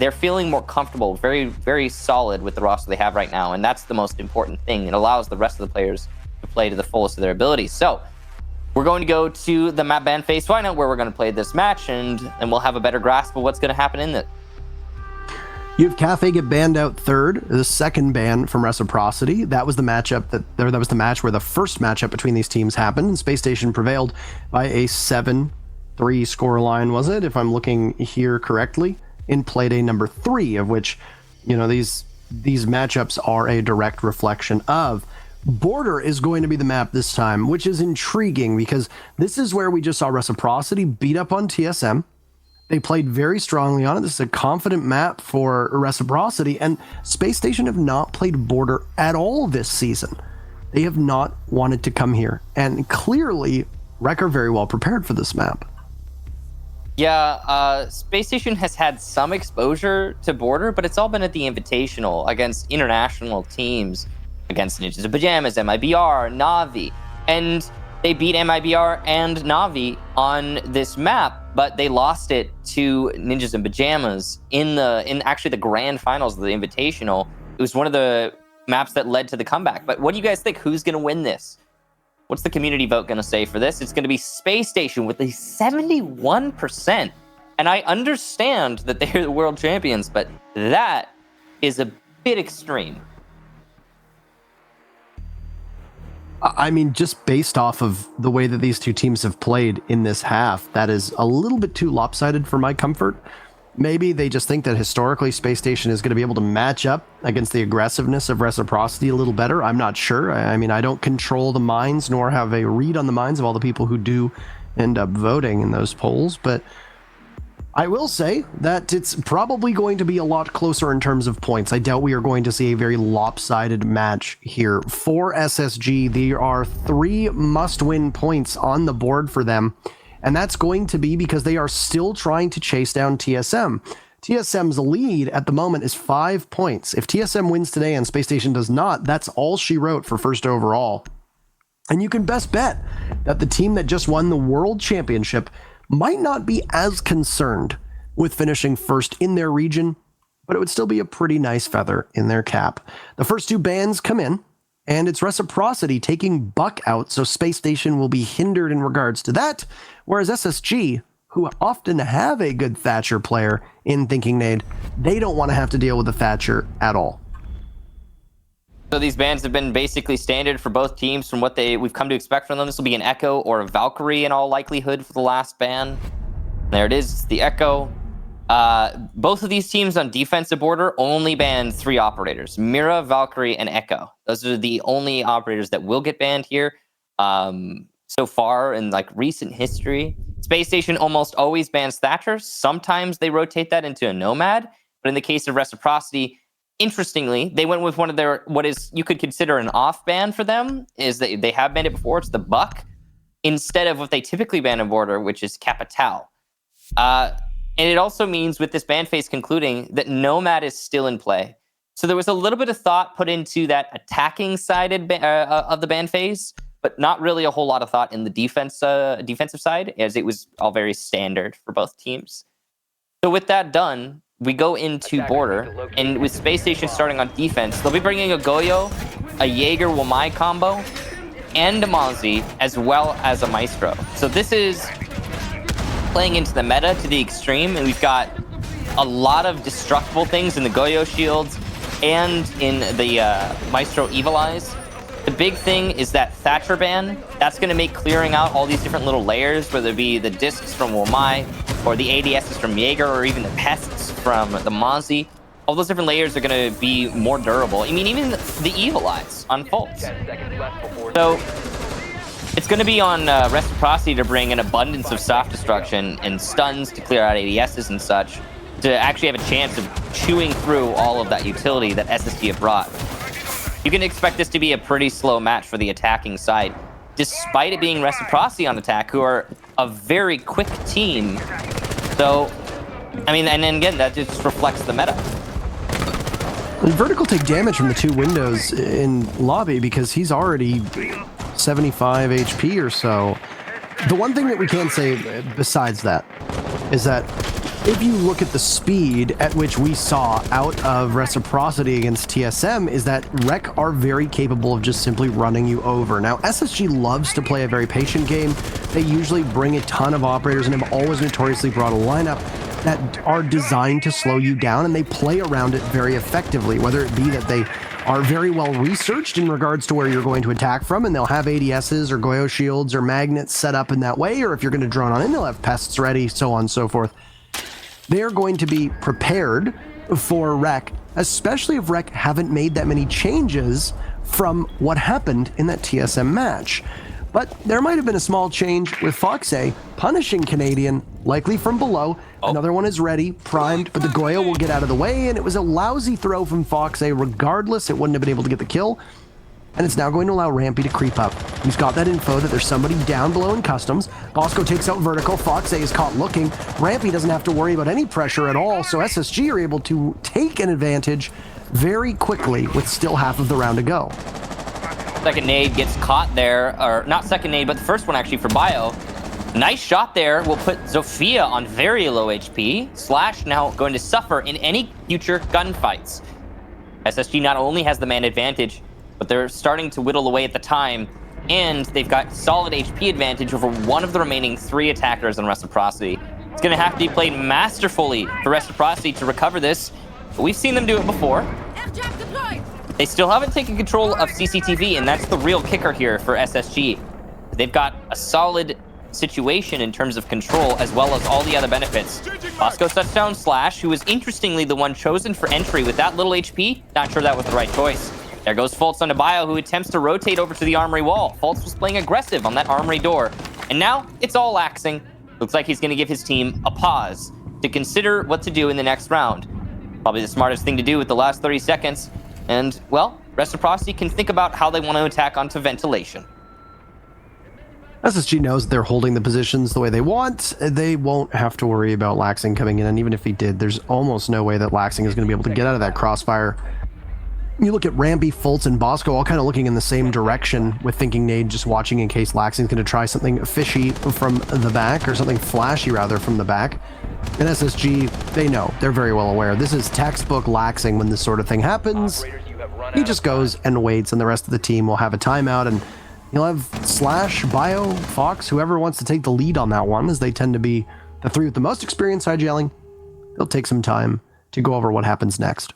they're feeling more comfortable, very, very solid with the roster they have right now. And that's the most important thing. It allows the rest of the players to play to the fullest of their abilities. So we're going to go to the map ban phase final where we're going to play this match, and we'll have a better grasp of what's going to happen in it. You have Cafe get banned out third, the second ban from Reciprocity. That was the matchup that was the match where the first matchup between these teams happened, and Spacestation prevailed by a 7-3 scoreline, was it? If I'm looking here correctly, in playday number 3, of which, you know, these matchups are a direct reflection of. Border is going to be the map this time, which is intriguing because this is where we just saw Reciprocity beat up on TSM. They played very strongly on it. This is a confident map for Reciprocity, and Spacestation have not played Border at all this season. They have not wanted to come here, and clearly Rec are very well prepared for this map. Yeah, Spacestation has had some exposure to Border, but it's all been at the Invitational against international teams, against Ninjas in Pajamas, MIBR, Na'Vi, and they beat MIBR and Na'Vi on this map, but they lost it to Ninjas in Pajamas in actually the grand finals of the Invitational. It was one of the maps that led to the comeback. But what do you guys think? Who's going to win this? What's the community vote going to say for this? It's going to be Spacestation with a 71%. And I understand that they're the world champions, but that is a bit extreme. I mean, just based off of the way that these two teams have played in this half, that is a little bit too lopsided for my comfort. Maybe they just think that historically Spacestation is going to be able to match up against the aggressiveness of Reciprocity a little better. I'm not sure. I mean, I don't control the minds nor have a read on the minds of all the people who do end up voting in those polls, but I will say that it's probably going to be a lot closer in terms of points. I doubt we are going to see a very lopsided match here. For SSG, there are 3 must-win points on the board for them, and that's going to be because they are still trying to chase down TSM. TSM's lead at the moment is 5 points. If TSM wins today and Spacestation does not, that's all she wrote for first overall. And you can best bet that the team that just won the World Championship might not be as concerned with finishing first in their region, but it would still be a pretty nice feather in their cap. The first 2 bans come in, and it's Reciprocity taking Buck out, so Spacestation will be hindered in regards to that, whereas SSG, who often have a good Thatcher player in Thinking Nade, they don't want to have to deal with the Thatcher at all. So these bans have been basically standard for both teams from what we've come to expect from them. This will be an Echo or a Valkyrie in all likelihood for the last ban. There it is, the Echo. Both of these teams on defensive border only banned 3 operators, Mira, Valkyrie, and Echo. Those are the only operators that will get banned here so far in like recent history. Spacestation almost always bans Thatcher. Sometimes they rotate that into a Nomad, but in the case of Reciprocity, interestingly, they went with one of their, what is, you could consider an off ban for them, is that they have banned it before, it's the Buck, instead of what they typically ban in border, which is Capital. And it also means with this ban phase concluding that Nomad is still in play. So there was a little bit of thought put into that attacking side of the ban phase, but not really a whole lot of thought in the defensive side, as it was all very standard for both teams. So with that done, we go into border, and with Spacestation starting on defense, they'll be bringing a Goyo, a Jaeger-Wamai combo, and a Mozzie, as well as a Maestro. So this is playing into the meta to the extreme, and we've got a lot of destructible things in the Goyo shields and in the Maestro Evil Eyes. The big thing is that Thatcher ban. That's going to make clearing out all these different little layers, whether it be the discs from Wamai, or the ADSs from Jaeger, or even the pests from the Mozzie. All those different layers are going to be more durable. I mean, even the Evil Eyes on Fultz. So it's going to be on Reciprocity to bring an abundance of soft destruction and stuns to clear out ADSs and such, to actually have a chance of chewing through all of that utility that SSG have brought. You can expect this to be a pretty slow match for the attacking side, despite it being Reciprocity on attack, who are a very quick team. So, I mean, and then again, that just reflects the meta. Vertical take damage from the 2 windows in lobby because he's already 75 HP or so. The one thing that we can say besides that is that if you look at the speed at which we saw out of Reciprocity against TSM, is that Rec are very capable of just simply running you over. Now, SSG loves to play a very patient game. They usually bring a ton of operators and have always notoriously brought a lineup that are designed to slow you down, and they play around it very effectively, whether it be that they are very well researched in regards to where you're going to attack from, and they'll have ADSs or Goyo shields or magnets set up in that way, or if you're going to drone on in, they'll have pests ready, so on and so forth. They're going to be prepared for Rec, especially if Rec haven't made that many changes from what happened in that TSM match. But there might have been a small change with Foxay punishing Canadian, likely from below. Another one is ready, primed, but the Goyo will get out of the way, and it was a lousy throw from Foxay. Regardless, it wouldn't have been able to get the kill. And it's now going to allow Rampy to creep up. He's got that info that there's somebody down below in customs. Bosco takes out vertical. Foxay is caught looking. Rampy doesn't have to worry about any pressure at all, so SSG are able to take an advantage very quickly with still half of the round to go. Second nade gets caught there, or not second nade, but the first one actually for Bio. Nice shot there will put Zofia on very low HP. Slash now going to suffer in any future gunfights. SSG not only has the man advantage, but they're starting to whittle away at the time, and they've got solid HP advantage over one of the remaining 3 attackers on Reciprocity. It's going to have to be played masterfully for Reciprocity to recover this, but we've seen them do it before. They still haven't taken control of CCTV, and that's the real kicker here for SSG. They've got a solid situation in terms of control, as well as all the other benefits. Bosco shuts down Slash, who was interestingly the one chosen for entry with that little HP. Not sure that was the right choice. There goes Fultz onto Bio, who attempts to rotate over to the armory wall. Fultz was playing aggressive on that armory door. And now it's all laxing. Looks like he's going to give his team a pause to consider what to do in the next round. Probably the smartest thing to do with the last 30 seconds. And, well, Reciprocity can think about how they want to attack onto ventilation. SSG knows they're holding the positions the way they want. They won't have to worry about Laxing coming in, and even if he did, there's almost no way that Laxing is going to be able to get out of that crossfire. You look at Rampy, Fultz, and Bosco all kind of looking in the same direction with Thinking Nade just watching in case Laxing's going to try something fishy from the back, or something flashy rather from the back. And SSG, they know, they're very well aware. This is textbook Laxing when this sort of thing happens. He just goes and waits, and the rest of the team will have a timeout, and you'll have Slash, Bio, Fox, whoever wants to take the lead on that one, as they tend to be the 3 with the most experience high-gelling. They'll take some time to go over what happens next.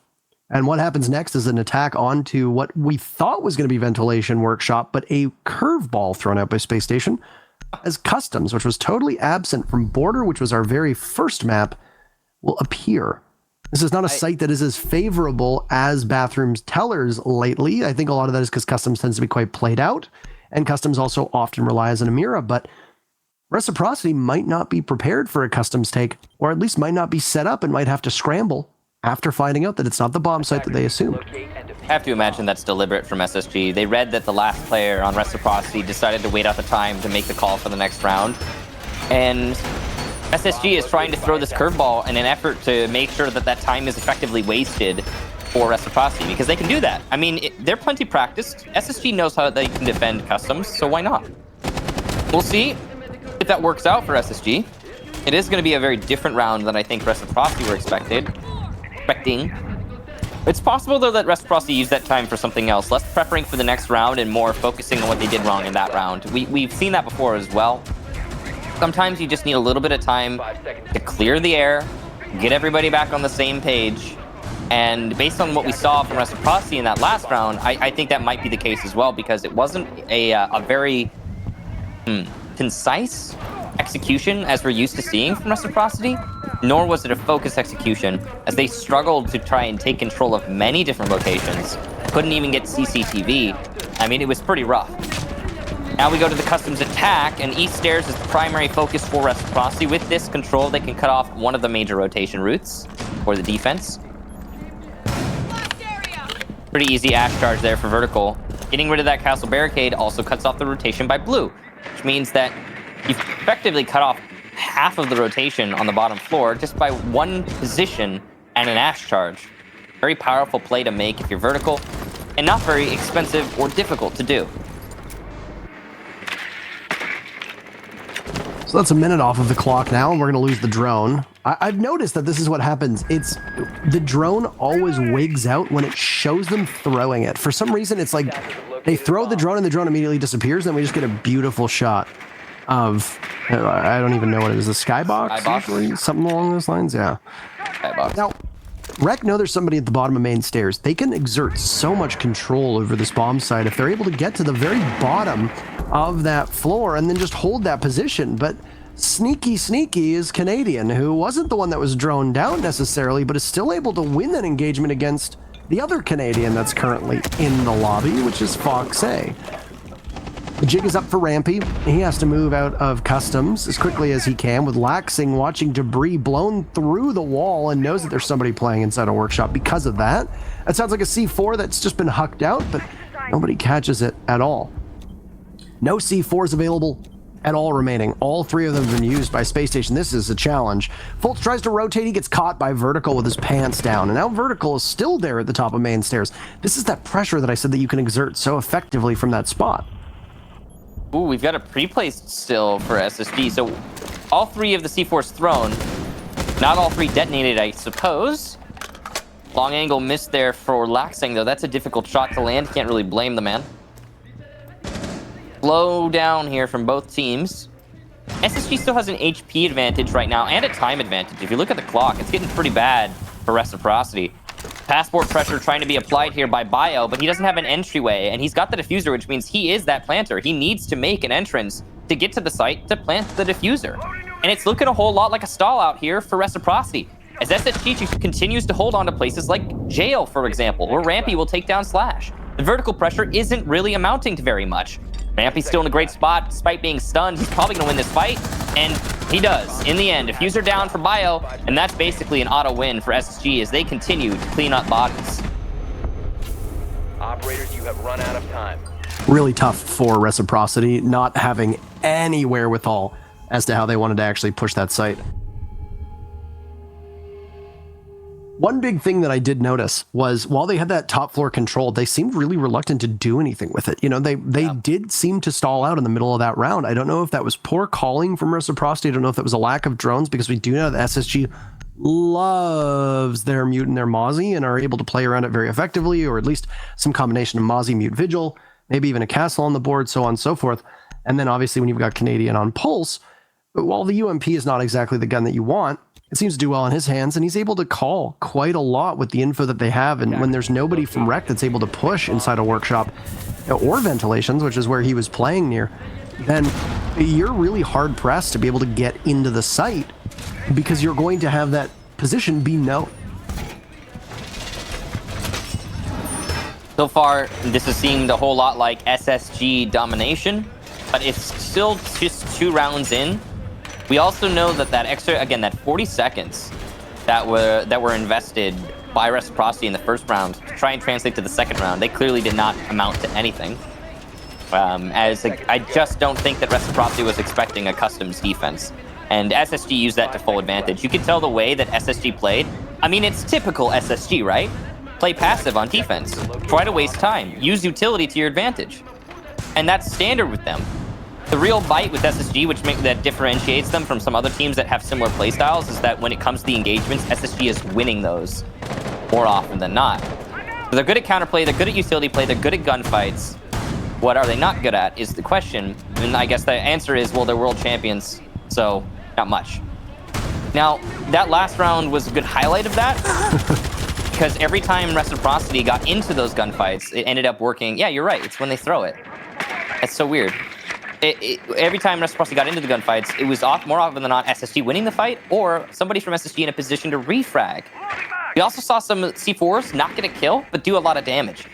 And what happens next is an attack onto what we thought was going to be Ventilation Workshop, but a curveball thrown out by Spacestation as Customs, which was totally absent from Border, which was our very first map, will appear. This is not a site that is as favorable as Bathrooms Tellers lately. I think a lot of that is because Customs tends to be quite played out, and Customs also often relies on Amira, but Reciprocity might not be prepared for a Customs take, or at least might not be set up and might have to scramble after finding out that it's not the bomb site that they assumed. I have to imagine that's deliberate from SSG. They read that the last player on Reciprocity decided to wait out the time to make the call for the next round. And SSG is trying to throw this curveball in an effort to make sure that that time is effectively wasted for Reciprocity, because they can do that. I mean, they're plenty practiced. SSG knows how they can defend Customs, so why not? We'll see if that works out for SSG. It is going to be a very different round than I think Reciprocity were expecting. It's possible, though, that Reciprocity used that time for something else, less preparing for the next round and more focusing on what they did wrong in that round. We've seen that before as well. Sometimes you just need a little bit of time to clear the air, get everybody back on the same page, and based on what we saw from Reciprocity in that last round, I think that might be the case as well, because it wasn't a very concise execution as we're used to seeing from Reciprocity, nor was it a focused execution, as they struggled to try and take control of many different locations, couldn't even get CCTV. I mean, it was pretty rough. Now we go to the Customs attack, and East Stairs is the primary focus for Reciprocity. With this control, they can cut off one of the major rotation routes for the defense. Pretty easy Ash charge there for Vertical. Getting rid of that castle barricade also cuts off the rotation by Blue, which means that you've effectively cut off half of the rotation on the bottom floor just by one position and an Ash charge. Very powerful play to make if you're Vertical, and not very expensive or difficult to do. So So that's a minute off of the clock now, and we're going to lose the drone. I've noticed that this is what happens. It's the drone always wigs out when it shows them throwing it. For some reason, it's like they throw the drone and the drone immediately disappears, then we just get a beautiful shot of, I don't even know what it is, a skybox? Usually? Something along those lines, yeah. Skybox. Now, Rec know there's somebody at the bottom of main stairs. They can exert so much control over this bomb site if they're able to get to the very bottom of that floor and then just hold that position. But sneaky is Canadian, who wasn't the one that was droned down necessarily, but is still able to win that engagement against the other Canadian that's currently in the lobby, which is Fox A. The jig is up for Rampy. He has to move out of customs as quickly as he can, with Laxing watching debris blown through the wall and knows that there's somebody playing inside a workshop because of that. That sounds like a C4 that's just been hucked out, but nobody catches it at all. No C4s available at all remaining. All three of them have been used by Spacestation. This is a challenge. Fultz tries to rotate. He gets caught by Vertical with his pants down. And now Vertical is still there at the top of main stairs. This is that pressure that I said that you can exert so effectively from that spot. Ooh, we've got a pre-placed still for SSG. So all three of the C4s thrown. Not all three detonated, I suppose. Long angle missed there for Laxing, though. That's a difficult shot to land. Can't really blame the man. Slow down here from both teams. SSG still has an HP advantage right now and a time advantage. If you look at the clock, it's getting pretty bad for Reciprocity. Passport pressure trying to be applied here by Bio, but he doesn't have an entryway, and he's got the diffuser, which means he is that planter. He needs to make an entrance to get to the site to plant the diffuser. And it's looking a whole lot like a stall out here for Reciprocity, as SSG continues to hold on to places like Jail, for example, where Rampy will take down Slash. The vertical pressure isn't really amounting to very much. Rampy's still in a great spot, despite being stunned. He's probably gonna win this fight, and he does. In the end, diffuser down for Bio, and that's basically an auto win for SSG as they continue to clean up bodies. Operators, you have run out of time. Really tough for Reciprocity, not having any wherewithal as to how they wanted to actually push that site. One big thing that I did notice was while they had that top floor control, they seemed really reluctant to do anything with it. You know, they did seem to stall out in the middle of that round. I don't know if that was poor calling from Reciprocity. I don't know if that was a lack of drones, because we do know that SSG loves their Mute and their Mozzie and are able to play around it very effectively, or at least some combination of Mozzie, Mute, Vigil, maybe even a Castle on the board, so on and so forth. And then obviously when you've got Canadian on Pulse, but while the UMP is not exactly the gun that you want, it seems to do well in his hands, and he's able to call quite a lot with the info that they have. And when there's nobody from Rec that's able to push inside a workshop or ventilations, which is where he was playing near, then you're really hard pressed to be able to get into the site, because you're going to have that position be known. So far, this has seemed a whole lot like SSG domination, but it's still just 2 rounds in. We also know that that extra, again, that 40 seconds that were invested by Reciprocity in the first round to try and translate to the second round, they clearly did not amount to anything. I just don't think that Reciprocity was expecting a customs defense, and SSG used that to full advantage. You could tell the way that SSG played. I mean, it's typical SSG, right? Play passive on defense. Try to waste time. Use utility to your advantage. And that's standard with them. The real bite with SSG, that differentiates them from some other teams that have similar playstyles, is that when it comes to the engagements, SSG is winning those more often than not. So they're good at counterplay, they're good at utility play, they're good at gunfights. What are they not good at is the question. And I guess the answer is, well, they're world champions, so not much. Now, that last round was a good highlight of that, because every time Reciprocity got into those gunfights, it ended up working. Yeah, you're right, it's when they throw it. It's so weird. Every time Reciprocity got into the gunfights, it was more often than not SSG winning the fight, or somebody from SSG in a position to refrag. We also saw some C4s not get a kill, but do a lot of damage.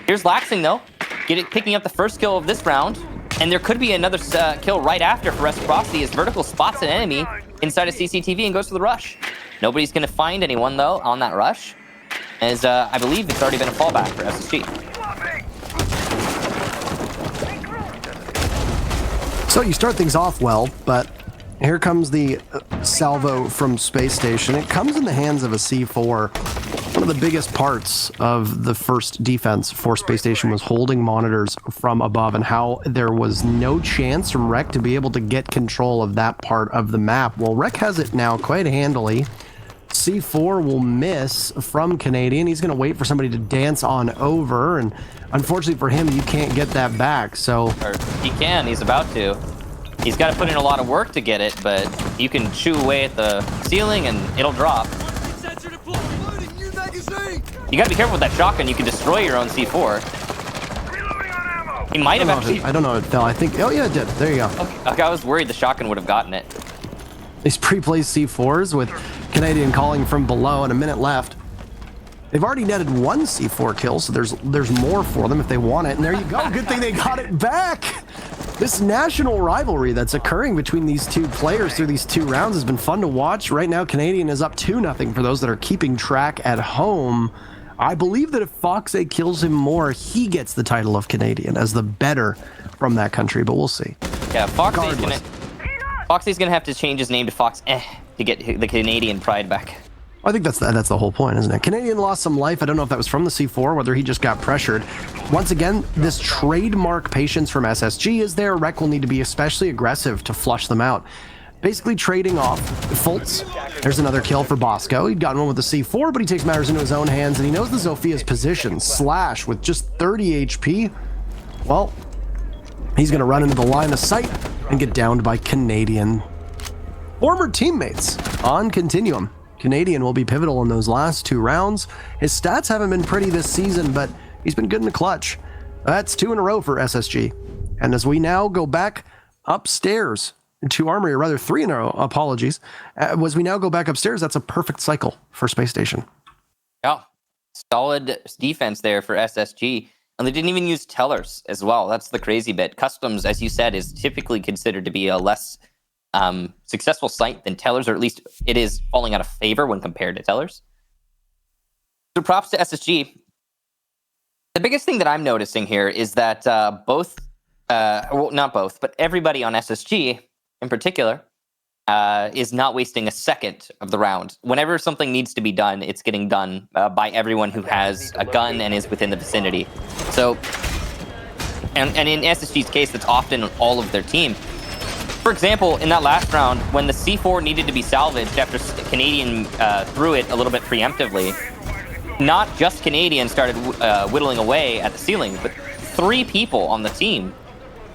Here's Laxing, though, picking up the first kill of this round, and there could be another kill right after for Reciprocity as Vertical spots an enemy inside a CCTV and goes for the rush. Nobody's going to find anyone, though, on that rush, as I believe it's already been a fallback for SSG. So you start things off well, but here comes the salvo from Space Station. It comes in the hands of a C4. one of the biggest parts of the first defense for Space Station was holding monitors from above, and how there was no chance from Rec to be able to get control of that part of the map. Well, Rec has it now quite handily. C4 will miss from Canadian. He's going to wait for somebody to dance on over, and unfortunately for him, you can't get that back. So or he can. He's about to. He's got to put in a lot of work to get it, but you can chew away at the ceiling and it'll drop. You got to be careful with that shotgun. You can destroy your own C4. He might have actually. I don't know if it fell. I think. Oh yeah, it did. There you go. Okay, I was worried the shotgun would have gotten it. These pre-placed C4s with Canadian calling from below and a minute left. They've already netted one C4 kill, so there's more for them if they want it. And there you go. Good thing they got it back. This national rivalry that's occurring between these two players through these 2 rounds has been fun to watch. Right now, Canadian is up 2-0 for those that are keeping track at home. I believe that if Foxy kills him more, he gets the title of Canadian as the better from that country, but we'll see. Yeah, Foxy's gonna have to change his name to Fox to get the Canadian pride back. I think that's the whole point, isn't it? Canadian lost some life. I don't know if that was from the C4, whether he just got pressured. Once again, this trademark patience from SSG is there. Rec will need to be especially aggressive to flush them out. Basically trading off Fultz. There's another kill for Bosco. He'd gotten one with the C4, but he takes matters into his own hands, and he knows the Zophia's position. Slash with just 30 HP. Well, he's going to run into the line of sight and get downed by Canadian. Former teammates on Continuum. Canadian will be pivotal in those last 2 rounds. His stats haven't been pretty this season, but he's been good in the clutch. That's 2 in a row for SSG. And as we now go back upstairs to Armory, or rather 3 in a row, apologies. As we now go back upstairs, that's a perfect cycle for Space Station. Yeah, solid defense there for SSG. And they didn't even use tellers as well. That's the crazy bit. Customs, as you said, is typically considered to be a less successful site than tellers, or at least it is falling out of favor when compared to tellers. So props to SSG. The biggest thing that I'm noticing here is that not both, but everybody on SSG in particular is not wasting a second of the round. Whenever something needs to be done, it's getting done by everyone who has a gun and is within the vicinity. So, and in SSG's case, that's often all of their team. For example, in that last round, when the C4 needed to be salvaged after Canadian threw it a little bit preemptively, not just Canadian started whittling away at the ceiling, but 3 people on the team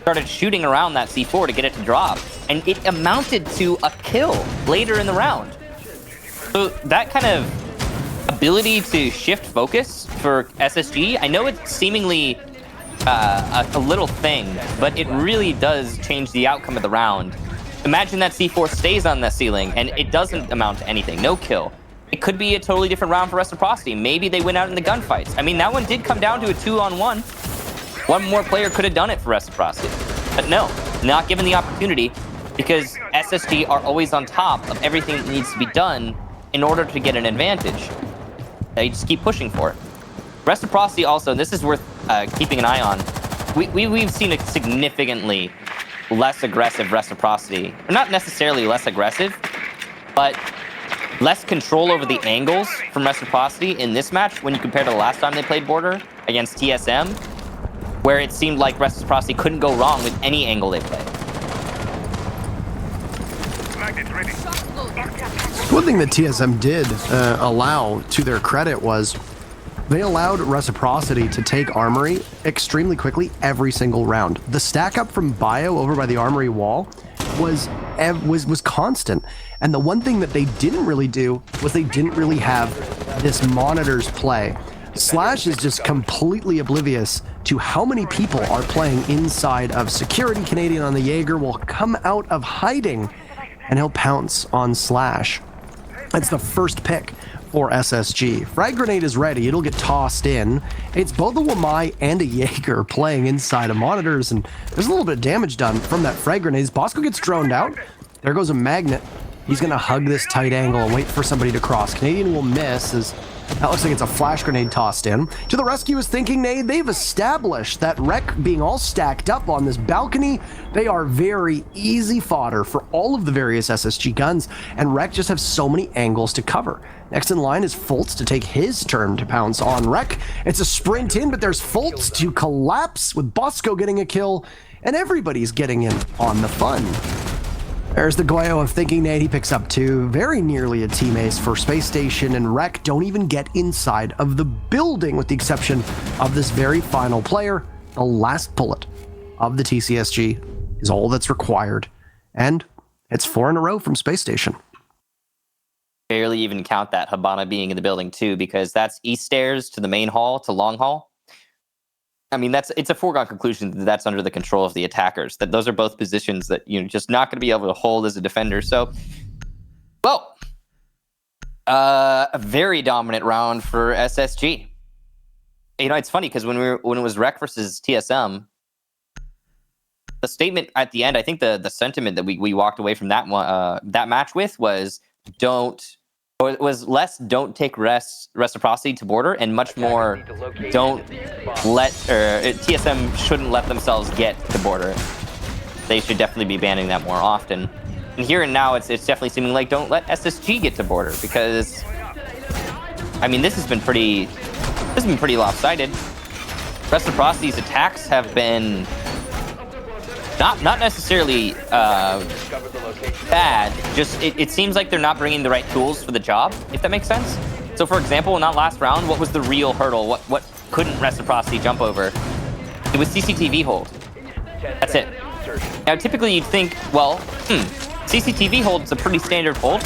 started shooting around that C4 to get it to drop. And it amounted to a kill later in the round. So that kind of ability to shift focus for SSG, I know it's seemingly a little thing, but it really does change the outcome of the round. Imagine that C4 stays on the ceiling and it doesn't amount to anything, no kill. It could be a totally different round for Reciprocity. Maybe they win out in the gunfights. I mean, that one did come down to a 2-on-1. One more player could have done it for Reciprocity. But no, not given the opportunity, because SSG are always on top of everything that needs to be done in order to get an advantage. They just keep pushing for it. Reciprocity also, this is worth keeping an eye on. We've seen a significantly less aggressive Reciprocity. Or not necessarily less aggressive, but less control over the angles from Reciprocity in this match when you compare to the last time they played Border against TSM, where it seemed like Reciprocity couldn't go wrong with any angle they played. One thing that TSM did allow, to their credit, was they allowed Reciprocity to take Armory extremely quickly every single round. The stack up from Bio over by the Armory wall was constant. And the one thing that they didn't really do was they didn't really have this monitors play. Slash is just completely oblivious to how many people are playing inside of security. Canadian on the Jaeger will come out of hiding and he'll pounce on Slash. That's the first pick for SSG. Frag grenade is ready. It'll get tossed in. It's both a Wamai and a Jaeger playing inside of monitors, and there's a little bit of damage done from that frag grenade. Bosco gets droned out. There goes a magnet. He's going to hug this tight angle and wait for somebody to cross. Canadian will miss as That looks like it's a flash grenade tossed in. To the rescue is Thinking Nade. They've established that Rec being all stacked up on this balcony, they are very easy fodder for all of the various SSG guns, and Rec just have so many angles to cover. Next in line is Fultz to take his turn to pounce on Rec. It's a sprint in, but there's Fultz to collapse with Bosco getting a kill, and everybody's getting in on the fun. There's the Goyo of Thinking Nade. He picks up 2. Very nearly a team ace for Space Station, and Rec don't even get inside of the building with the exception of this very final player. The last bullet of the TCSG is all that's required, and it's 4 in a row from Space Station. Barely even count that Habana being in the building too, because that's east stairs to the main hall to long hall. I mean, it's a foregone conclusion that that's under the control of the attackers. That those are both positions that you're just not going to be able to hold as a defender. So, well, a very dominant round for SSG. You know, it's funny because when it was Rec versus TSM, the statement at the end, I think the sentiment that we walked away from that one that match with was don't take reciprocity to border, and much more don't let TSM shouldn't let themselves get to border. They should definitely be banning that more often. And here and now, it's definitely seeming like don't let SSG get to border, because I mean this has been pretty lopsided. Reciprocity's attacks have been not necessarily bad, just it seems like they're not bringing the right tools for the job, if that makes sense. So for example, in that last round, what was the real hurdle? What couldn't Reciprocity jump over? It was CCTV hold. That's it. Now typically you'd think, well, CCTV hold is a pretty standard hold.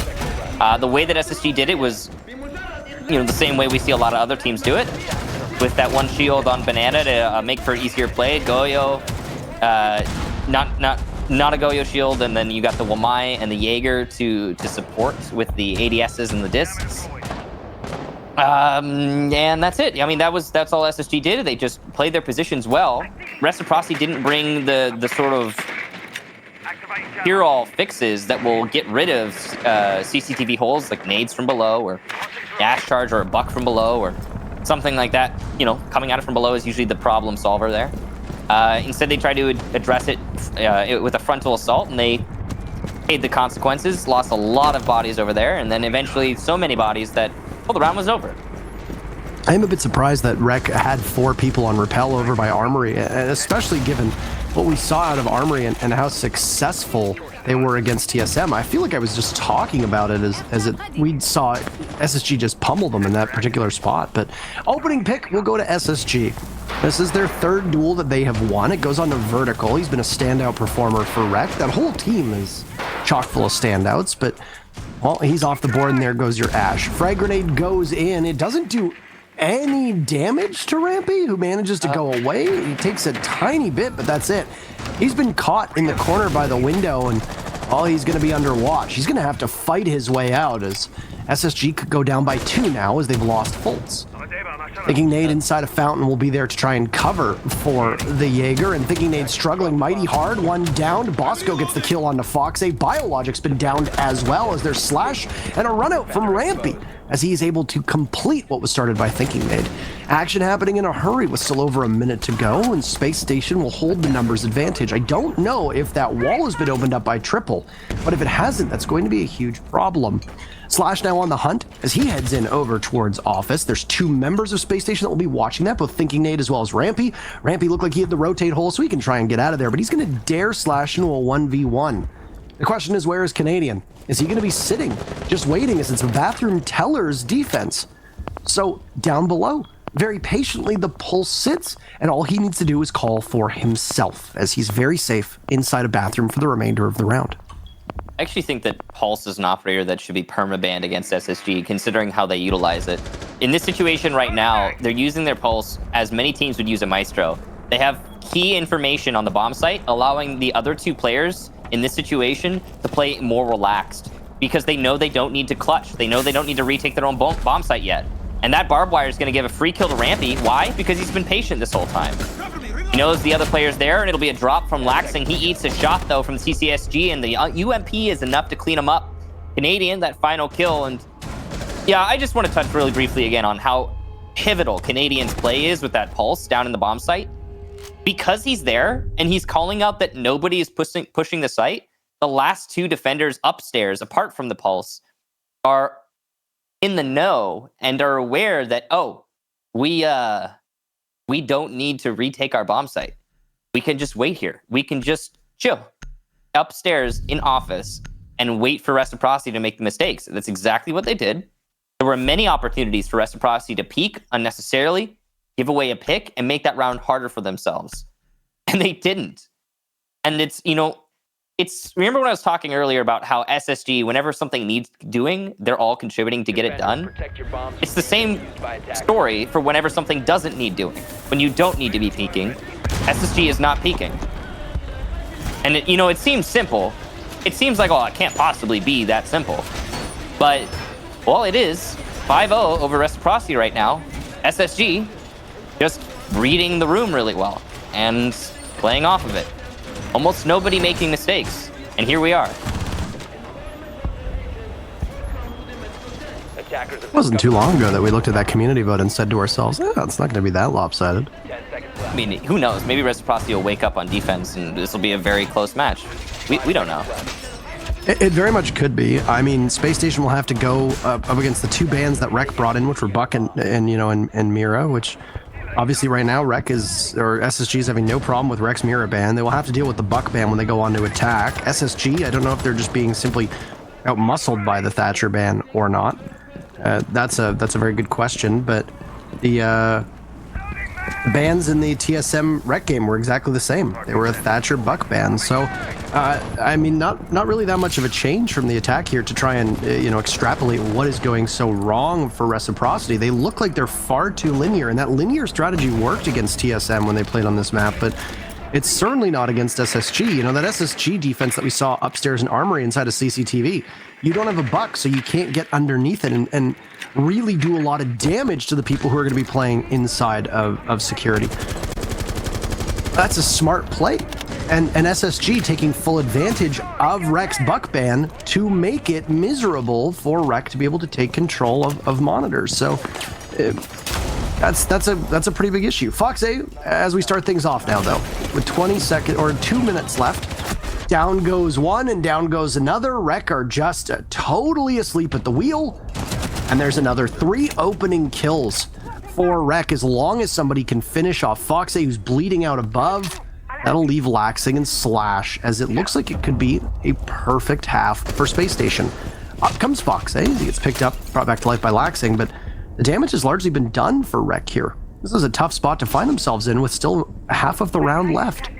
The way that SSG did it was, the same way we see a lot of other teams do it, with that one shield on Banana to make for an easier play. Goyo, not a Goyo shield, and then you got the Wamai and the Jaeger to support with the ADSs and the discs. And that's it. I mean, that's all SSG did. They just played their positions well. Reciprocity didn't bring the sort of cure-all fixes that will get rid of CCTV holes, like nades from below, or dash charge, or a buck from below, or something like that. Coming at it from below is usually the problem solver there. Instead, they tried to address it with a frontal assault, and they paid the consequences, lost a lot of bodies over there, and then eventually so many bodies that, well, the round was over. I'm a bit surprised that Rec had 4 people on Repel over by Armory, especially given what we saw out of Armory and how successful they were against TSM. I feel like I was just talking about it as we saw SSG just pummel them in that particular spot. But opening pick will go to SSG. This is their 3rd duel that they have won. It goes on to Vertical. He's been a standout performer for Rec. That whole team is chock full of standouts, but, well, he's off the board, and there goes your Ash. Frag grenade goes in. It doesn't do any damage to Rampy, who manages to go away. He takes a tiny bit, but that's it. He's been caught in the corner by the window, and he's going to be under watch. He's going to have to fight his way out, as SSG could go down by 2 now, as they've lost Fultz. Thinking Nade inside a fountain will be there to try and cover for the Jaeger, and Thinking Nade struggling mighty hard. One downed. Bosco gets the kill onto Fox. Biologic's been downed as well, as there's Slash and a run out from Rampy, as he is able to complete what was started by Thinking Nade. Action happening in a hurry with still over a minute to go, and Space Station will hold the numbers advantage. I don't know if that wall has been opened up by Triple, but if it hasn't, that's going to be a huge problem. Slash now on the hunt as he heads in over towards office. There's 2 members of Space Station that will be watching that, both Thinking Nade as well as Rampy. Rampy looked like he had the rotate hole, so he can try and get out of there, but he's going to dare Slash into a 1v1. The question is, where is Canadian? Is he going to be sitting, just waiting, as it's Bathroom Teller's defense? So down below, very patiently, the Pulse sits, and all he needs to do is call for himself, as he's very safe inside a bathroom for the remainder of the round. I actually think that Pulse is an operator that should be permabanned against SSG, considering how they utilize it. In this situation right now, they're using their Pulse as many teams would use a Maestro. They have key information on the bomb site, allowing the other 2 players in this situation to play more relaxed, because they know they don't need to clutch. They know they don't need to retake their own bomb site yet. And that barbed wire is going to give a free kill to Rampy. Why? Because he's been patient this whole time. He knows the other player's there, and it'll be a drop from Laxing. He eats a shot, though, from CCSG, and the UMP is enough to clean him up. Canadian, that final kill, and Yeah, I just want to touch really briefly again on how pivotal Canadian's play is with that pulse down in the bomb site. Because he's there and he's calling out that nobody is pushing the site, the last two defenders upstairs, apart from the pulse, are in the know and are aware that, oh, we don't need to retake our bomb site. We can just wait here. We can just chill upstairs in office and wait for Reciprocity to make the mistakes. That's exactly what they did. There were many opportunities for Reciprocity to peak unnecessarily, give away a pick, and make that round harder for themselves. And they didn't. And it's, remember when I was talking earlier about how SSG, whenever something needs doing, they're all contributing to get it done? It's the same story for whenever something doesn't need doing. When you don't need to be peaking, SSG is not peaking. And it seems simple. It seems like, it can't possibly be that simple. But, well, it is. 5-0 over Reciprocity right now. SSG just reading the room really well and playing off of it. Almost nobody making mistakes. And here we are. It wasn't too long ago that we looked at that community vote and said to ourselves, it's not going to be that lopsided. I mean, who knows? Maybe Reciprocity will wake up on defense and this will be a very close match. We don't know. It very much could be. I mean, Spacestation will have to go up against the two bans that Rec brought in, which were Buck and Mira, which obviously right now SSG is having no problem with Rec's Mira ban. They will have to deal with the Buck ban when they go on to attack. SSG, I don't know if they're just being simply out-muscled by the Thatcher ban or not. That's a very good question, but the bans in the TSM Rec game were exactly the same. They were a Thatcher Buck ban, so I mean, not really that much of a change from the attack here to try and extrapolate what is going so wrong for Reciprocity. They look like they're far too linear, and that linear strategy worked against TSM when they played on this map, but it's certainly not against SSG. That SSG defense that we saw upstairs in Armory inside of CCTV, you don't have a Buck, so you can't get underneath it and really do a lot of damage to the people who are going to be playing inside of security. That's a smart play. And SSG taking full advantage of Rec's Buck ban to make it miserable for Rec to be able to take control of monitors. So that's a pretty big issue. Fox A, as we start things off now though, with 2 minutes left, down goes one and down goes another. Rec are just totally asleep at the wheel. And there's another 3 opening kills for Rec as long as somebody can finish off Fox A, who's bleeding out above. That'll leave Laxing and Slash, as it looks like it could be a perfect half for Spacestation. Up comes Fox A, he gets picked up, brought back to life by Laxing, but the damage has largely been done for Rec here. This is a tough spot to find themselves in with still half of the round left.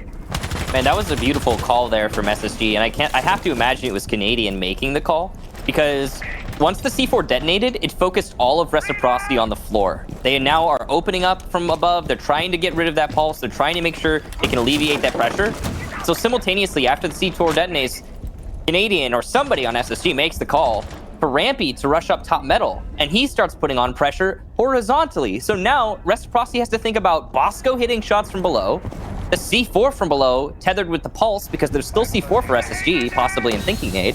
Man, that was a beautiful call there from SSG, and I have to imagine it was Canadian making the call, because once the C4 detonated, it focused all of Reciprocity on the floor. They now are opening up from above. They're trying to get rid of that pulse. They're trying to make sure they can alleviate that pressure. So simultaneously, after the C4 detonates, Canadian or somebody on SSG makes the call for Rampy to rush up top metal, and he starts putting on pressure horizontally. So now Reciprocity has to think about Bosco hitting shots from below, the C4 from below tethered with the pulse, because there's still C4 for SSG, possibly in Thinking Nade,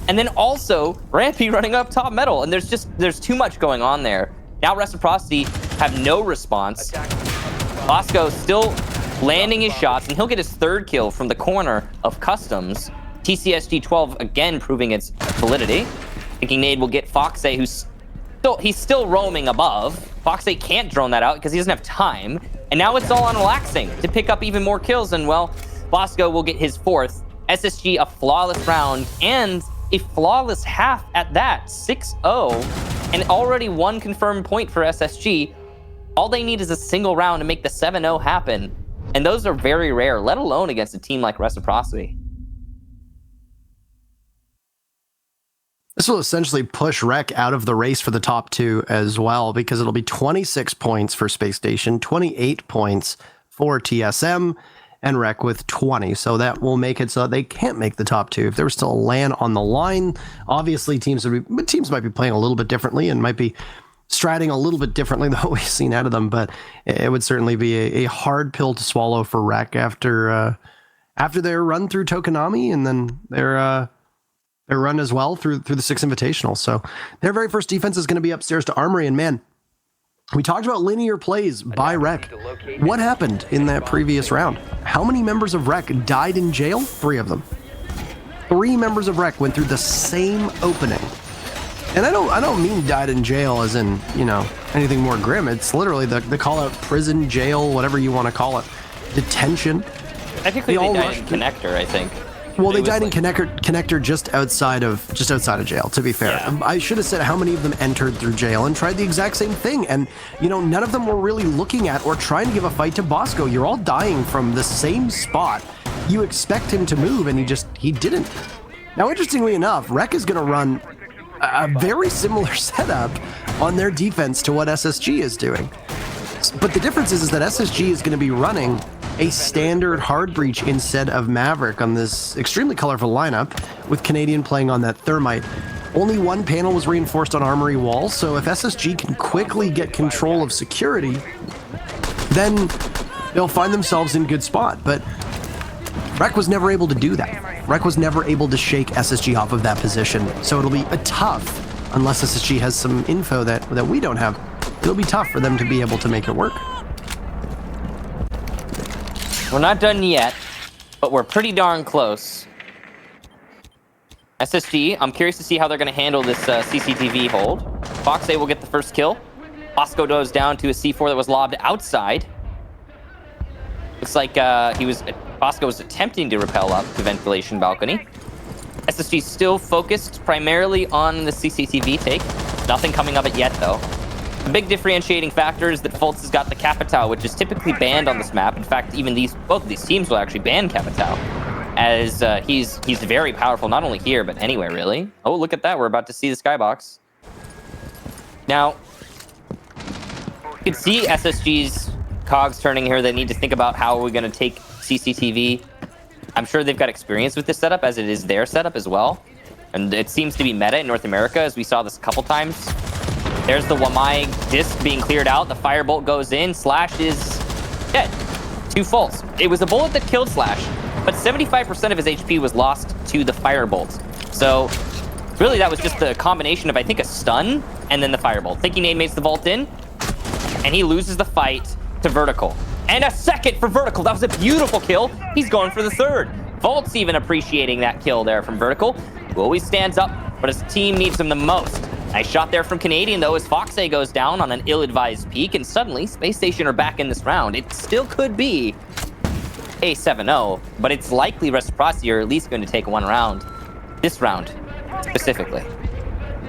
and then also Rampy running up top metal, and there's too much going on there. Now Reciprocity have no response. Bosco still landing his shots, and he'll get his 3rd kill from the corner of Customs. TCSG 12 again proving its validity. Thinking Nade will get Fox A, he's still roaming above. Fox A can't drone that out because he doesn't have time. And now it's all on Laxing to pick up even more kills, and well, Bosco will get his 4th. SSG a flawless round and a flawless half at that, 6-0, and already 1 confirmed point for SSG. All they need is a single round to make the 7-0 happen, and those are very rare, let alone against a team like Reciprocity. This will essentially push Rec out of the race for the top 2 as well, because it'll be 26 points for Spacestation, 28 points for TSM, and Rec with 20. So that will make it so they can't make the top 2. If there was still a LAN on the line, obviously teams might be playing a little bit differently and might be stratting a little bit differently than what we've seen out of them, but it would certainly be a hard pill to swallow for Rec after their run through Tokonami and then their They're run as well through the 6 Invitational. So their very first defense is going to be upstairs to Armory. And man, we talked about linear plays by Rec. What happened in that previous round? How many members of Rec died in jail? 3 of them. 3 members of Rec went through the same opening. And I don't mean died in jail as in, anything more grim. It's literally the call out prison, jail, whatever you want to call it. Detention. Technically, they died in Connector, I think. Well, they died in Connector just outside of jail, to be fair. Yeah. I should have said how many of them entered through jail and tried the exact same thing. And, none of them were really looking at or trying to give a fight to Bosco. You're all dying from the same spot. You expect him to move, and he didn't. Now, interestingly enough, Rec is going to run a very similar setup on their defense to what SSG is doing. But the difference is that SSG is going to be running a standard hard breach instead of Maverick on this extremely colorful lineup, with Canadian playing on that Thermite. Only 1 panel was reinforced on Armory Wall, so if SSG can quickly get control of security, then they'll find themselves in good spot. But Rec was never able to do that. Rec was never able to shake SSG off of that position, so it'll be a tough, unless SSG has some info that we don't have, it'll be tough for them to be able to make it work. We're not done yet, but we're pretty darn close. SSG, I'm curious to see how they're going to handle this CCTV hold. Fox A will get the first kill. Bosco goes down to a C4 that was lobbed outside. Looks like Bosco was attempting to rappel up the ventilation balcony. SSG still focused primarily on the CCTV take. Nothing coming of it yet, though. The big differentiating factor is that Fultz has got the Capitao, which is typically banned on this map. In fact, even both of these teams will actually ban Capitao, as he's very powerful, not only here, but anywhere, really. Oh, look at that. We're about to see the skybox. Now, you can see SSG's cogs turning here. They need to think about how are we going to take CCTV. I'm sure they've got experience with this setup, as it is their setup as well. And it seems to be meta in North America, as we saw this a couple times. There's the Wamai disc being cleared out. The firebolt goes in. Slash is dead. 2 Fultz. It was a bullet that killed Slash, but 75% of his HP was lost to the firebolt. So really, that was just the combination of, I think, a stun and then the firebolt. Thinking Nade makes the vault in, and he loses the fight to Vertical. And a second for Vertical. That was a beautiful kill. He's going for the 3rd. Fultz even appreciating that kill there from Vertical, who always stands up, but his team needs him the most. Nice shot there from Canadian, though, as Fox A goes down on an ill-advised peek, and suddenly Space Station are back in this round. It still could be a 7-0, but it's likely Reciprocity are at least going to take 1 round. This round, specifically.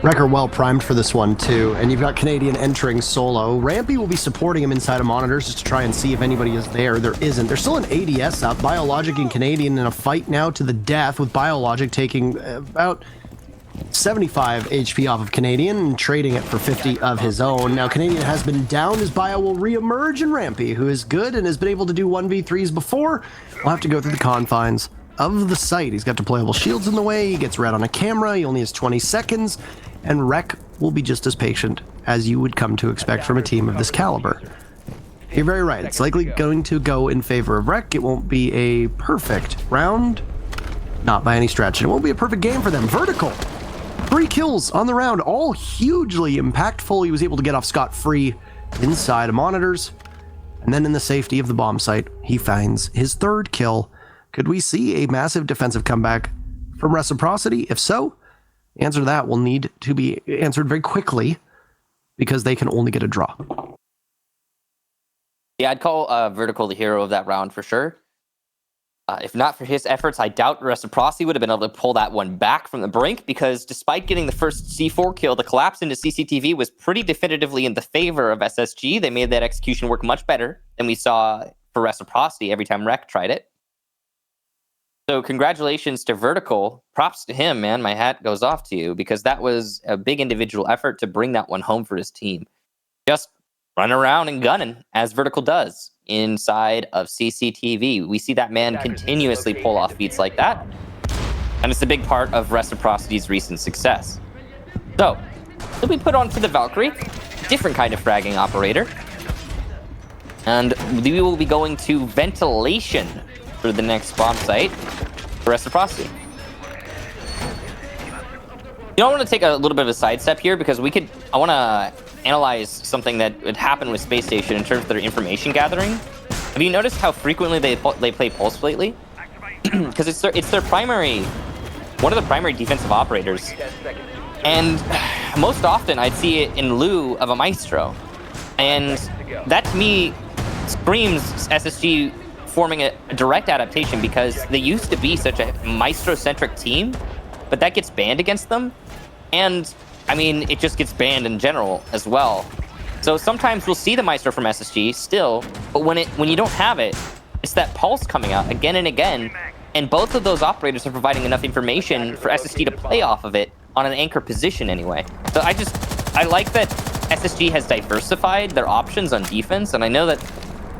Rec are well primed for this one, too, and you've got Canadian entering solo. Rampy will be supporting him inside of monitors just to try and see if anybody is there. There isn't. There's still an ADS up. Biologic and Canadian in a fight now to the death, with Biologic taking about 75 HP off of Canadian and trading it for 50 of his own. Now, Canadian has been down. His bio will re-emerge, and Rampy, who is good and has been able to do 1v3s before, will have to go through the confines of the site. He's got deployable shields in the way. He gets red on a camera. He only has 20 seconds. And Rec will be just as patient as you would come to expect from a team of this caliber. You're very right. It's likely going to go in favor of Rec. It won't be a perfect round. Not by any stretch. And it won't be a perfect game for them. Vertical. 3 kills on the round, all hugely impactful. He was able to get off scot-free inside of monitors. And then in the safety of the bomb site, he finds his 3rd kill. Could we see a massive defensive comeback from Reciprocity? If so, the answer to that will need to be answered very quickly, because they can only get a draw. Yeah, I'd call Vertical the hero of that round for sure. If not for his efforts, I doubt Reciprocity would have been able to pull that one back from the brink, because despite getting the first C4 kill, the collapse into CCTV was pretty definitively in the favor of SSG. They made that execution work much better than we saw for Reciprocity every time Rec tried it. So congratulations to Vertical. Props to him, man. My hat goes off to you, because that was a big individual effort to bring that one home for his team. Just run around and gunning, as Vertical does inside of CCTV. We see that man continuously pull off feats like that, and it's a big part of Reciprocity's recent success. So, then we put on to the Valkyrie, different kind of fragging operator, and we will be going to ventilation for the next bomb site for Reciprocity. You know, I want to take a little bit of a sidestep here because I want to analyze something that would happen with Space Station in terms of their information gathering. Have you noticed how frequently they play Pulse lately? Because it's their primary, one of the primary defensive operators. And most often I'd see it in lieu of a Maestro. And that to me screams SSG forming a direct adaptation because they used to be such a Maestro-centric team, but that gets banned against them. And I mean, it just gets banned in general as well. So sometimes we'll see the Maestro from SSG still, but when you don't have it, it's that Pulse coming out again and again. And both of those operators are providing enough information for SSG to play off of it on an anchor position anyway. So I like that SSG has diversified their options on defense, and I know that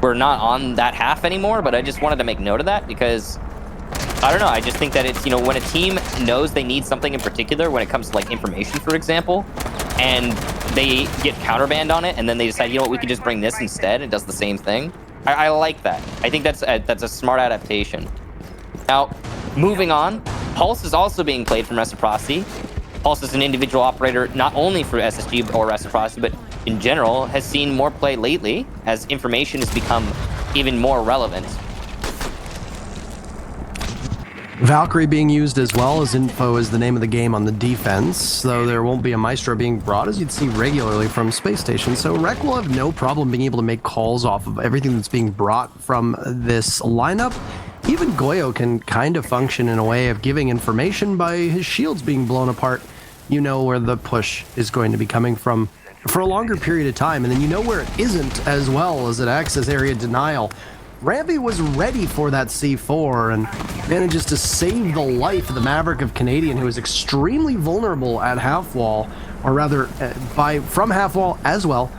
we're not on that half anymore, but I just wanted to make note of that because, I don't know, I just think that it's, you know, when a team knows they need something in particular, when it comes to like information, for example, and they get counterbanned on it, and then they decide, you know what, we could just bring this instead, it does the same thing. I like that. I think that's a smart adaptation. Now, moving on, Pulse is also being played from Reciprocity. Pulse is an individual operator not only for SSG or Reciprocity, but in general has seen more play lately as information has become even more relevant. Valkyrie being used as well as info is the name of the game on the defense, though there won't be a Maestro being brought as you'd see regularly from Space Station, so Rec will have no problem being able to make calls off of everything that's being brought from this lineup. Even Goyo can kind of function in a way of giving information by his shields being blown apart. You know where the push is going to be coming from for a longer period of time, and then you know where it isn't as well as it acts as area denial. Rampy was ready for that C4 and manages to save the life of the Maverick of Canadian, who is extremely vulnerable at half wall, or rather from half wall as well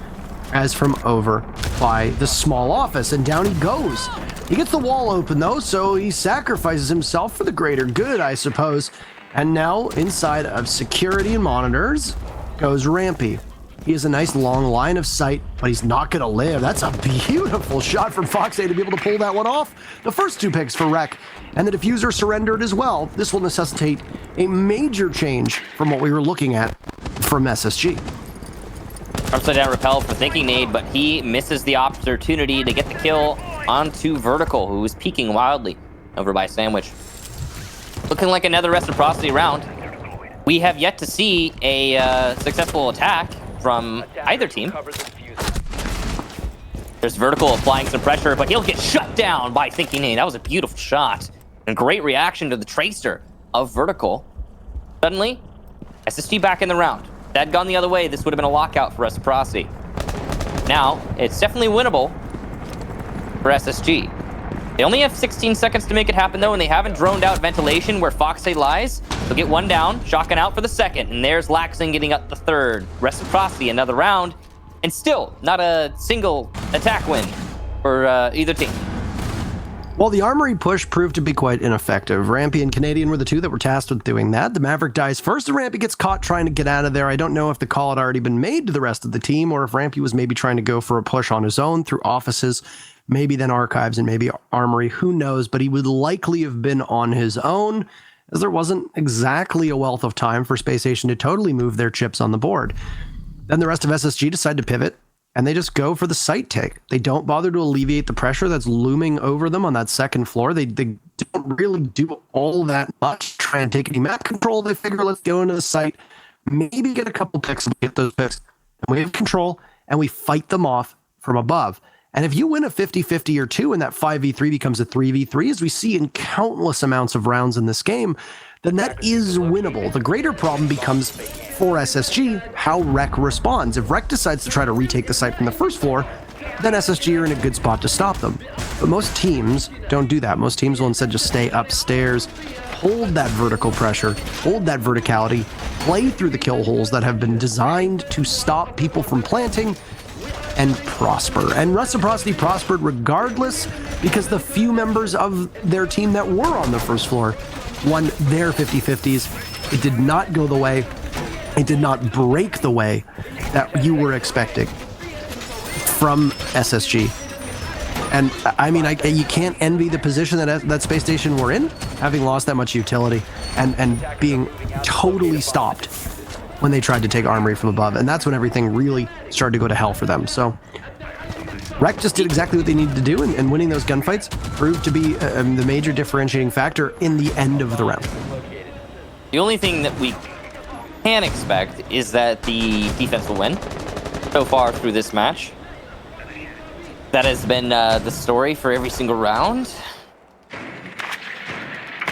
as from over by the small office, and down he goes. He gets the wall open though, so he sacrifices himself for the greater good, I suppose. And now inside of security and monitors goes Rampy. He has a nice long line of sight, but he's not going to live. That's a beautiful shot from Fox A to be able to pull that one off. The first two picks for Rec, and the diffuser surrendered as well. This will necessitate a major change from what we were looking at from SSG. Upside down repel for thinking nade, but he misses the opportunity to get the kill onto Vertical, who is peeking wildly over by Sandwich. Looking like another Reciprocity round. We have yet to see a successful attack from either team. There's Vertical applying some pressure, but he'll get shut down by thinking nade. That was a beautiful shot and great reaction to the tracer of Vertical. Suddenly, SSG back in the round. If that had gone the other way, this would have been a lockout for Reciprocity. Now, it's definitely winnable for SSG. They only have 16 seconds to make it happen, though, and they haven't droned out ventilation where Foxay lies. They'll get one down, shotgun out for the second, and there's Laxing getting up the third. Reciprocity, another round, and still not a single attack win for either team. Well, the armory push proved to be quite ineffective. Rampy and Canadian were the two that were tasked with doing that. The Maverick dies first, and Rampy gets caught trying to get out of there. I don't know if the call had already been made to the rest of the team, or if Rampy was maybe trying to go for a push on his own through offices, maybe then archives and maybe armory, who knows, but he would likely have been on his own, as there wasn't exactly a wealth of time for Space Station to totally move their chips on the board. Then the rest of SSG decide to pivot, and they just go for the site take. They don't bother to alleviate the pressure that's looming over them on that second floor. They don't really do all that much, try and take any map control. They figure, let's go into the site, maybe get a couple picks, and get those picks, and we have control, and we fight them off from above. And if you win a 50-50 or two and that 5v3 becomes a 3v3, as we see in countless amounts of rounds in this game, then that is winnable. The greater problem becomes for SSG how Rec responds. If Rec decides to try to retake the site from the first floor, then SSG are in a good spot to stop them. But most teams don't do that. Most teams will instead just stay upstairs, hold that vertical pressure, hold that verticality, play through the kill holes that have been designed to stop people from planting, and prosper. And Reciprocity prospered regardless, because the few members of their team that were on the first floor won their 50-50s. It did not go the way, it did not break the way that you were expecting from SSG. And I mean, you can't envy the position that Space Station were in, having lost that much utility and being totally stopped when they tried to take armory from above, and that's when everything really started to go to hell for them. So Rec just did exactly what they needed to do, and winning those gunfights proved to be the major differentiating factor in the end of the round. The only thing that we can expect is that the defense will win so far through this match. That has been the story for every single round.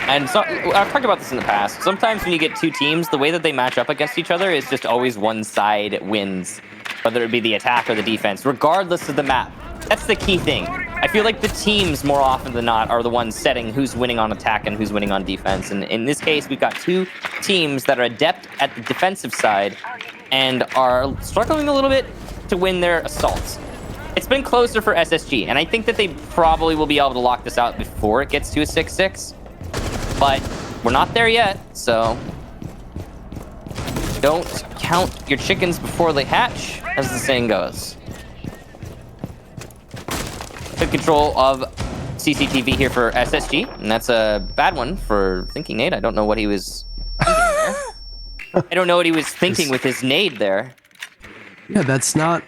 And so, I've talked about this in the past. Sometimes when you get two teams, the way that they match up against each other is just always one side wins, whether it be the attack or the defense, regardless of the map. That's the key thing. I feel like the teams, more often than not, are the ones setting who's winning on attack and who's winning on defense. And in this case, we've got two teams that are adept at the defensive side and are struggling a little bit to win their assaults. It's been closer for SSG, and I think that they probably will be able to lock this out before it gets to a 6-6. But we're not there yet, so don't count your chickens before they hatch, as the saying goes. Good control of CCTV here for SSG, and that's a bad one for Thinking Nade. I don't know what he was thinking there. I don't know what he was thinking with his nade there. Yeah, that's not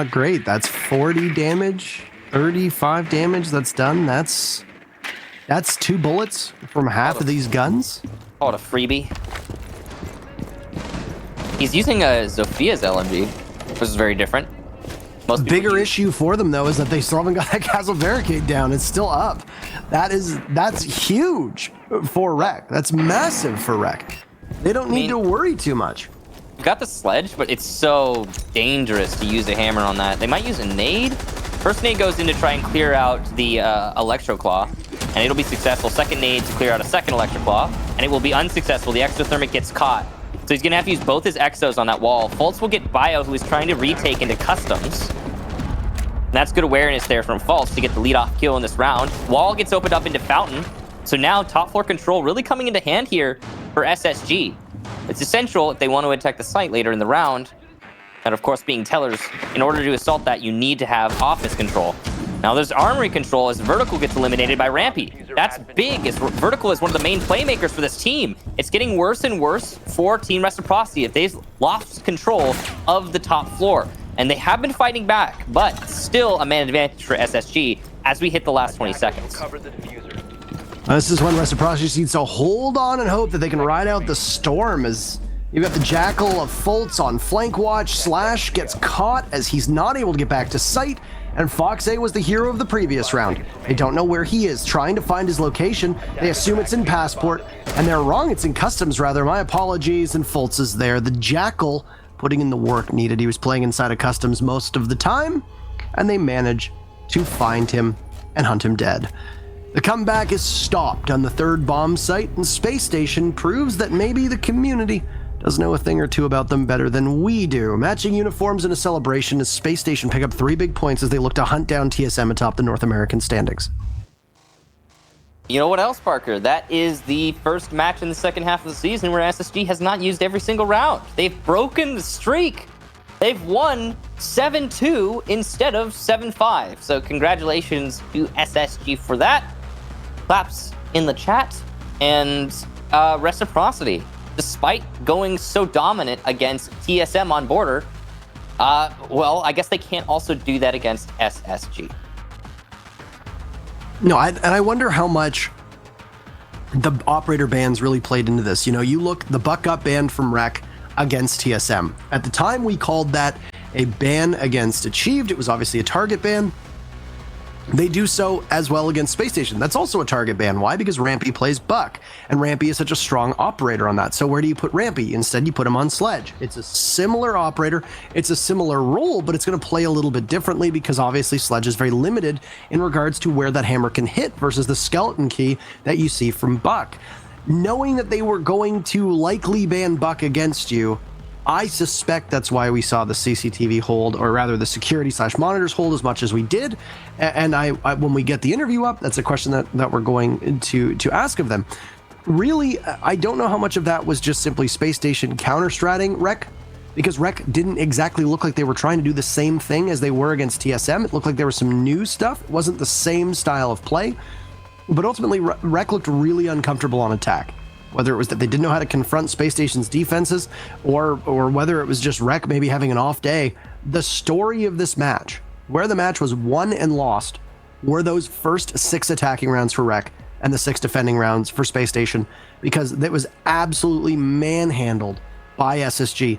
great. That's 40 damage, 35 damage that's done. That's 2 bullets from half of these guns. Call it a freebie. He's using a Zophia's LMG, which is very different. Most bigger issue for them, though, is that they still haven't got that castle barricade down. It's still up. That's huge for Rec. That's massive for Rec. They don't need to worry too much. We've got the sledge, but it's so dangerous to use a hammer on that. They might use a nade. First nade goes in to try and clear out the Electro Claw, and it'll be successful. Second nade to clear out a second Electro Claw, and it will be unsuccessful. The exothermic gets caught. So he's going to have to use both his exos on that wall. Fultz will get Bio, who is trying to retake into customs. And that's good awareness there from Fultz to get the lead-off kill in this round. Wall gets opened up into Fountain. So now top floor control really coming into hand here for SSG. It's essential if they want to attack the site later in the round. And of course, being tellers, in order to assault that, you need to have office control. Now there's armory control as Vertical gets eliminated by Rampy. That's big, as Vertical is one of the main playmakers for this team. It's getting worse and worse for Team Reciprocity if they've lost control of the top floor. And they have been fighting back, but still a man advantage for SSG as we hit the last 20 seconds. This is when Reciprocity needs to hold on and hope that they can ride out the storm, as you've got the Jackal of Fultz on flank watch. Slash gets caught as he's not able to get back to site, and Fox A was the hero of the previous round. They don't know where he is, trying to find his location. They assume it's in Passport, and they're wrong. It's in Customs, rather. My apologies, and Fultz is there. The Jackal putting in the work needed. He was playing inside of Customs most of the time, and they manage to find him and hunt him dead. The comeback is stopped on the third bomb site, and Space Station proves that maybe the community does know a thing or two about them better than we do. Matching uniforms in a celebration as Space Station pick up 3 big points as they look to hunt down TSM atop the North American standings. You know what else, Parker? That is the first match in the second half of the season where SSG has not used every single round. They've broken the streak. They've won 7-2 instead of 7-5. So congratulations to SSG for that. Claps in the chat. And Reciprocity, despite going so dominant against TSM on border, well, I guess they can't also do that against SSG. No, and I wonder how much the operator bans really played into this. You know, you look, the Buck got banned from Rec against TSM. At the time, we called that a ban against Achieved. It was obviously a target ban. They do so as well against Space Station. That's also a target ban. Why? Because Rampy plays Buck, and Rampy is such a strong operator on that. So where do you put Rampy? Instead, you put him on Sledge. It's a similar operator. It's a similar role, but it's going to play a little bit differently because obviously Sledge is very limited in regards to where that hammer can hit versus the skeleton key that you see from Buck. Knowing that they were going to likely ban Buck against you, I suspect that's why we saw the CCTV hold, or rather the security/monitors hold as much as we did. And I when we get the interview up, that's a question that we're going to ask of them. Really, I don't know how much of that was just simply Space Station counter-stratting Rec, because Rec didn't exactly look like they were trying to do the same thing as they were against TSM. It looked like there was some new stuff. It wasn't the same style of play. But ultimately, Rec looked really uncomfortable on attack. whether it was that they didn't know how to confront Space Station's defenses, or whether it was just Rec maybe having an off day. The story of this match, where the match was won and lost, were those first 6 attacking rounds for Rec and the 6 defending rounds for Space Station, because it was absolutely manhandled by SSG,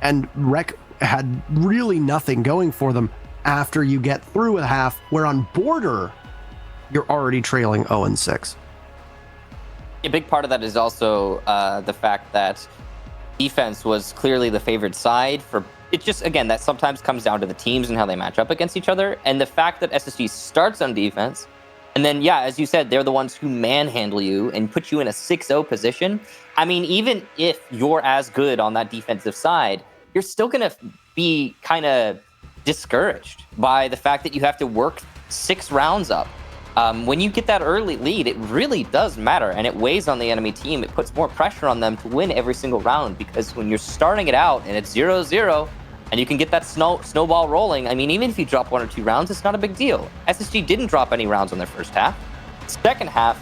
and Rec had really nothing going for them after you get through a half where on Border you're already trailing 0-6. A big part of that is also the fact that defense was clearly the favored side. For it just, again, that sometimes comes down to the teams and how they match up against each other, and the fact that SSG starts on defense, and then, yeah, as you said, they're the ones who manhandle you and put you in a 6-0 position. I mean, even if you're as good on that defensive side, you're still going to be kind of discouraged by the fact that you have to work 6 rounds up. When you get that early lead, it really does matter, and it weighs on the enemy team. It puts more pressure on them to win every single round, because when you're starting it out and it's 0-0, and you can get that snowball rolling, I mean, even if you drop 1 or 2 rounds, it's not a big deal. SSG didn't drop any rounds on their first half. Second half,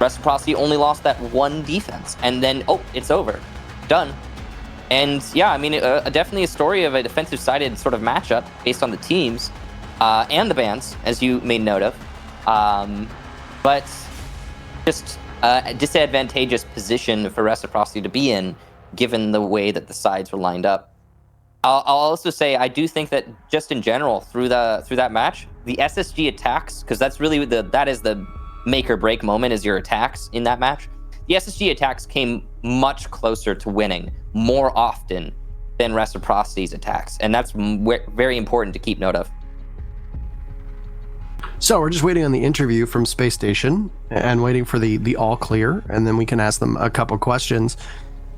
Reciprocity only lost that 1 defense, and then, it's over. Done. And yeah, I mean, definitely a story of a defensive-sided sort of matchup based on the teams and the bans, as you made note of. But just a disadvantageous position for Reciprocity to be in, given the way that the sides were lined up. I'll also say I do think that just in general through that match, the SSG attacks, because that's really that is the make or break moment, is your attacks in that match. The SSG attacks came much closer to winning more often than Reciprocity's attacks, and that's very important to keep note of. So we're just waiting on the interview from Space Station and waiting for the all clear, and then we can ask them a couple questions.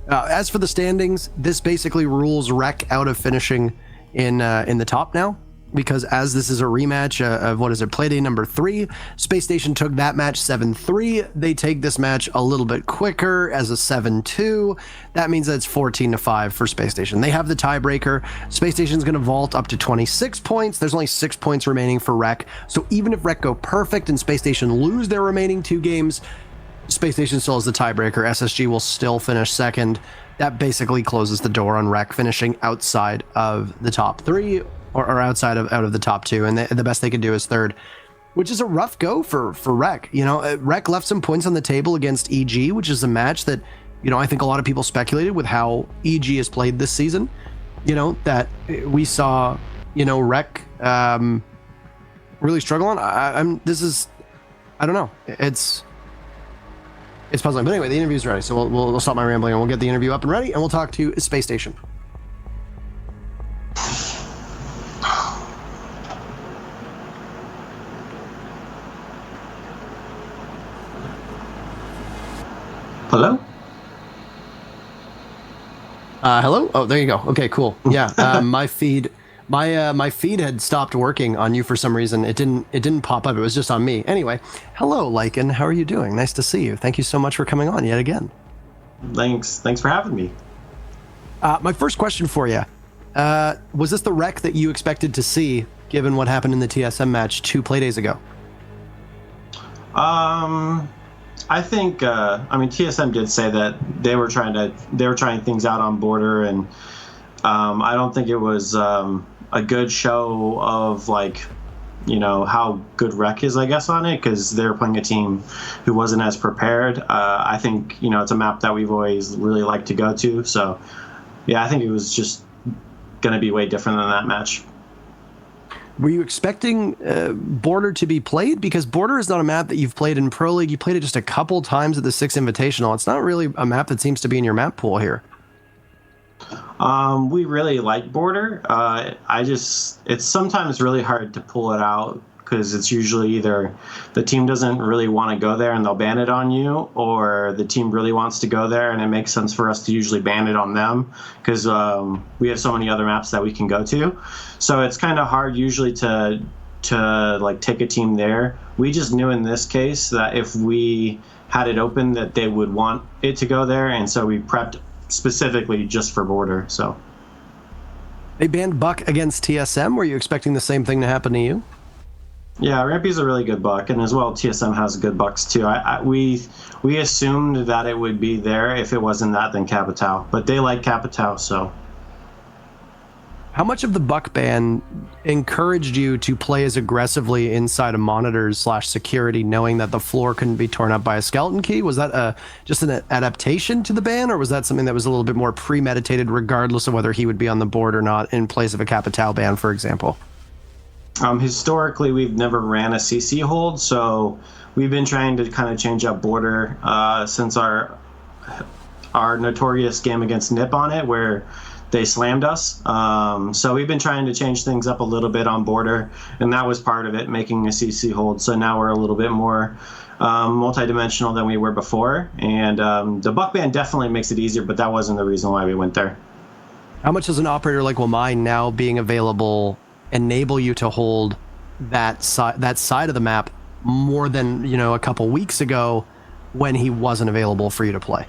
As for the standings, this basically rules Rec out of finishing in the top now, because as this is a rematch of Playday number 3, Space Station took that match 7-3. They take this match a little bit quicker as a 7-2. That means that it's 14-5 for Space Station. They have the tiebreaker. Space Station's going to vault up to 26 points. There's only 6 points remaining for Rec. So even if Rec go perfect and Space Station lose their remaining 2 games, Space Station still has the tiebreaker. SSG will still finish second. That basically closes the door on Rec finishing outside of the top 3, or outside of out of the top 2, and the best they could do is third, which is a rough go for Rec. You know, Rec left some points on the table against EG, which is a match that, you know, I think a lot of people speculated with how EG has played this season. You know, that we saw, you know, Rec really struggle on. I don't know. It's puzzling. But anyway, the interview's ready, so we'll stop my rambling and we'll get the interview up and ready, and we'll talk to Space Station. Hello? Hello? Oh, there you go. Okay, cool. Yeah, my feed had stopped working on you for some reason. It didn't pop up. It was just on me. Anyway, hello, Lycan. How are you doing? Nice to see you. Thank you so much for coming on yet again. Thanks for having me. My first question for you, was this the Rec that you expected to see, given what happened in the TSM match 2 Playdays ago? I think, TSM did say that they were trying things out on Border, and I don't think it was a good show of, like, you know, how good Rec is, I guess, on it, because they're playing a team who wasn't as prepared. I think, you know, it's a map that we've always really liked to go to, so yeah, I think it was just going to be way different than that match. Were you expecting Border to be played? Because Border is not a map that you've played in Pro League. You played it just a couple times at the 6 Invitational. It's not really a map that seems to be in your map pool here. We really like Border. It's sometimes really hard to pull it out, because it's usually either the team doesn't really want to go there and they'll ban it on you, or the team really wants to go there and it makes sense for us to usually ban it on them, because we have so many other maps that we can go to. So it's kind of hard usually to like take a team there. We just knew in this case that if we had it open that they would want it to go there, and so we prepped specifically just for Border. So they banned Buck against TSM. Were you expecting the same thing to happen to you? Yeah, Rampy's a really good buck, and as well, TSM has good bucks too. We assumed that it would be there. If it wasn't that, then Capitao. But they like Capitao, so. How much of the buck ban encouraged you to play as aggressively inside of monitors / security, knowing that the floor couldn't be torn up by a skeleton key? Was that just an adaptation to the ban, or was that something that was a little bit more premeditated, regardless of whether he would be on the board or not, in place of a Capitao ban, for example? Historically, we've never ran a CC hold, so we've been trying to kind of change up border since our notorious game against Nip on it, where they slammed us. So we've been trying to change things up a little bit on border, and that was part of it, making a CC hold. So now we're a little bit more multi-dimensional than we were before, and the buck ban definitely makes it easier, but that wasn't the reason why we went there. How much does an operator like Wamai now being available enable you to hold that side of the map more than, a couple weeks ago when he wasn't available for you to play?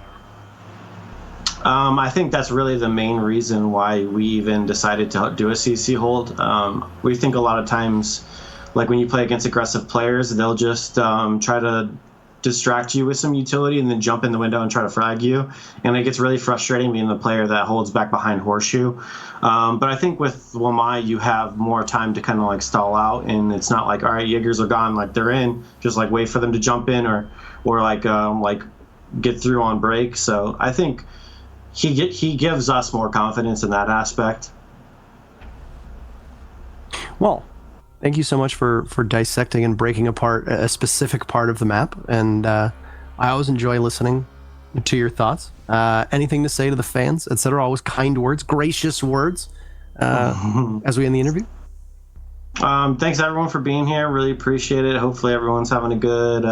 I think that's really the main reason why we even decided to do a CC hold. We think a lot of times, like when you play against aggressive players, they'll just try to distract you with some utility and then jump in the window and try to frag you. And it gets really frustrating being the player that holds back behind Horseshoe. But I think with Wamai, you have more time to kind of like stall out, and it's not like, all right, Jaegers are gone, like they're in, just like wait for them to jump in or like get through on break. So I think he gives us more confidence in that aspect. Well, thank you so much for dissecting and breaking apart a specific part of the map, and I always enjoy listening to your thoughts. Anything to say to the fans, etc.? Always kind words, gracious words as we end the interview. Thanks everyone for being here. Really appreciate it. Hopefully everyone's having a good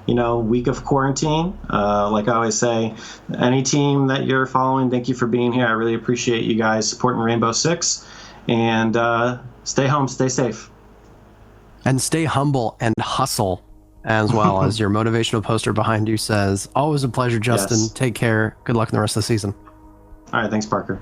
week of quarantine. Like I always say, any team that you're following, thank you for being here. I really appreciate you guys supporting Rainbow Six, and stay home, stay safe. And stay humble and hustle, as well as your motivational poster behind you says. Always a pleasure, Justin. Yes. Take care. Good luck in the rest of the season. All right, thanks, Parker.